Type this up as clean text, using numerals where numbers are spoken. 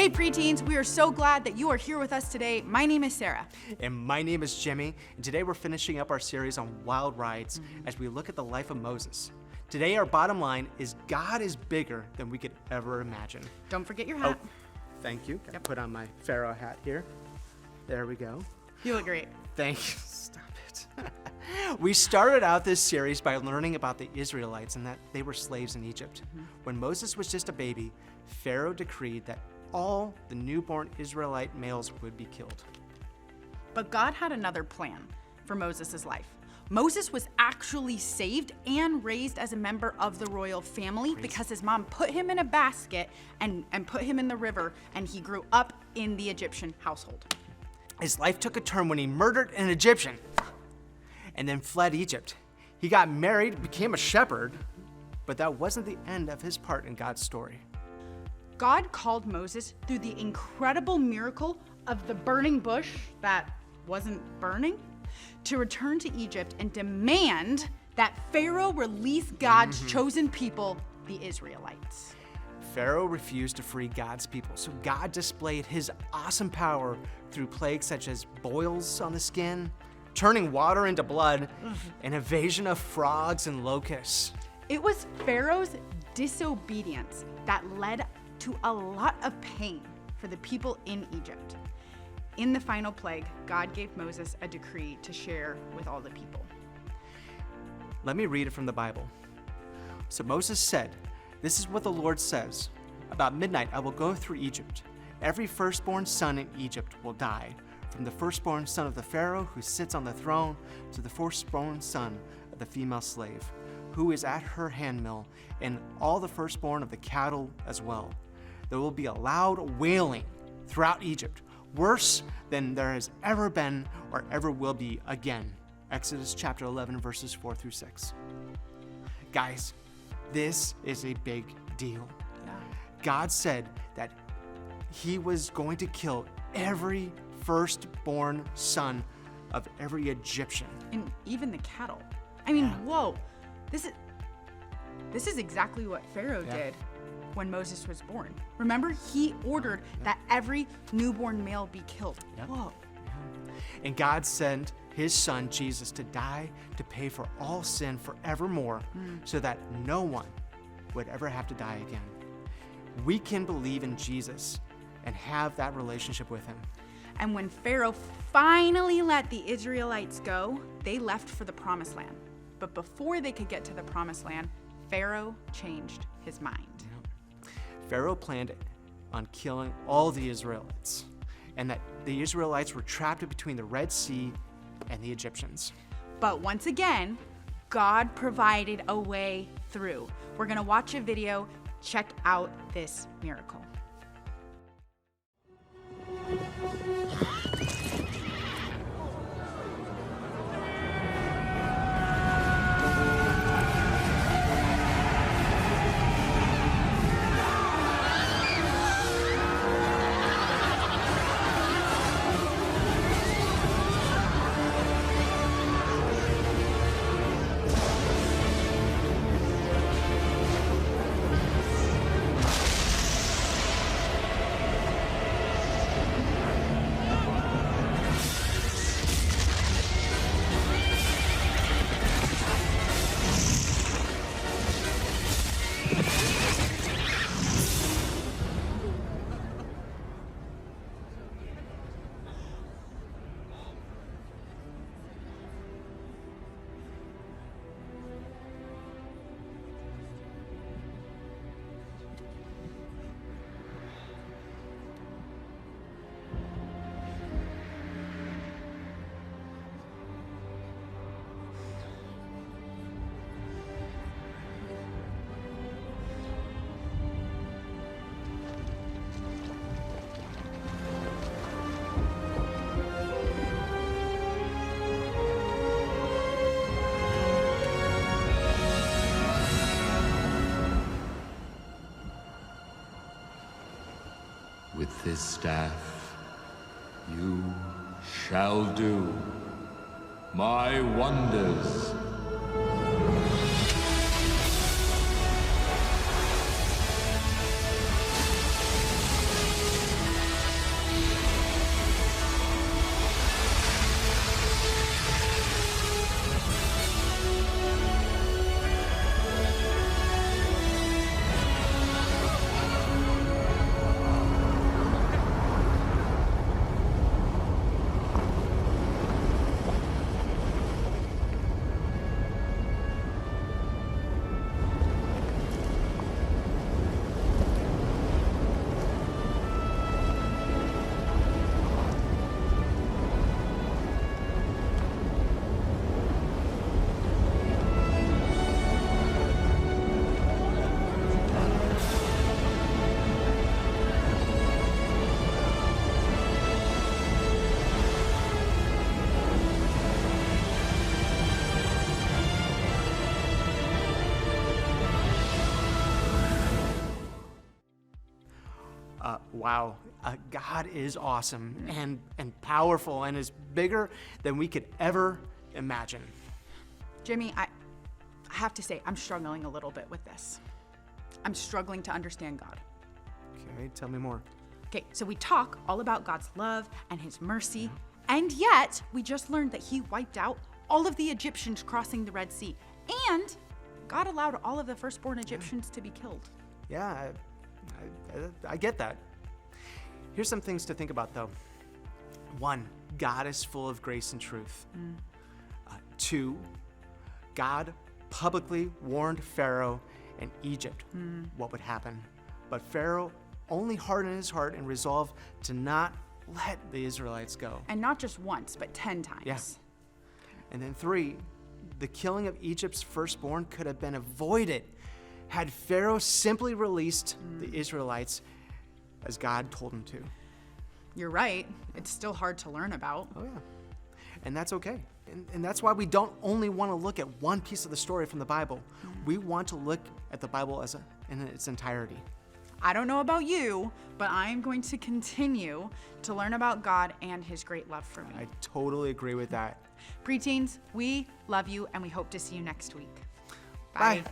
Hey preteens, we are so glad that you are here with us today. My name is Sarah. And my name is Jimmy, and today we're finishing up our series on wild rides as we look at the life of Moses. Today our bottom line is God is bigger than we could ever imagine. Don't forget your hat. Oh, thank you. Gotta put on my Pharaoh hat here. There we go. You look great. Thank you. Stop it. We started out this series by learning about the Israelites and that they were slaves in Egypt. When Moses was just a baby, Pharaoh decreed that all the newborn Israelite males would be killed. But God had another plan for Moses' life. Moses was actually saved and raised as a member of the royal family because his mom put him in a basket and put him in the river, and he grew up in the Egyptian household. His life took a turn when he murdered an Egyptian and then fled Egypt. He got married, became a shepherd, but that wasn't the end of his part in God's story. God called Moses through the incredible miracle of the burning bush that wasn't burning to return to Egypt and demand that Pharaoh release God's chosen people, the Israelites. Pharaoh refused to free God's people, so God displayed his awesome power through plagues such as boils on the skin, turning water into blood, and invasion of frogs and locusts. It was Pharaoh's disobedience that led to a lot of pain for the people in Egypt. In the final plague, God gave Moses a decree to share with all the people. Let me read it from the Bible. So Moses said, "This is what the Lord says. About midnight I will go through Egypt. Every firstborn son in Egypt will die, from the firstborn son of the Pharaoh who sits on the throne to the firstborn son of the female slave who is at her handmill, and all the firstborn of the cattle as well. There will be a loud wailing throughout Egypt, worse than there has ever been or ever will be again." Exodus chapter 11, verses 4 through 6. Guys, this is a big deal. God said that he was going to kill every firstborn son of every Egyptian. And even the cattle. I mean, whoa. This is exactly what Pharaoh did when Moses was born. Remember, he ordered that every newborn male be killed. Whoa. And God sent his son Jesus to die to pay for all sin forevermore so that no one would ever have to die again. We can believe in Jesus and have that relationship with him. And when Pharaoh finally let the Israelites go, they left for the promised land. But before they could get to the promised land, Pharaoh changed his mind. Pharaoh planned on killing all the Israelites, and that the Israelites were trapped between the Red Sea and the Egyptians. But once again, God provided a way through. We're gonna watch a video. Check out this miracle. With this staff you shall do my wonders. Wow, God is awesome and powerful and is bigger than we could ever imagine. Jimmy, I have to say, I'm struggling a little bit with this. I'm struggling to understand God. Okay, tell me more. Okay, so we talk all about God's love and his mercy, and yet we just learned that he wiped out all of the Egyptians crossing the Red Sea, and God allowed all of the firstborn Egyptians to be killed. Yeah, I get that. Here's some things to think about, though. 1, God is full of grace and truth. 2, God publicly warned Pharaoh and Egypt what would happen. But Pharaoh only hardened his heart and resolved to not let the Israelites go. And not just once, but 10 times. Yeah. And then 3, the killing of Egypt's firstborn could have been avoided had Pharaoh simply released the Israelites as God told him to. You're right. It's still hard to learn about. Oh, yeah. And that's okay. And that's why we don't only want to look at one piece of the story from the Bible. We want to look at the Bible in its entirety. I don't know about you, but I am going to continue to learn about God and his great love for me. I totally agree with that. Preteens, we love you and we hope to see you next week. Bye.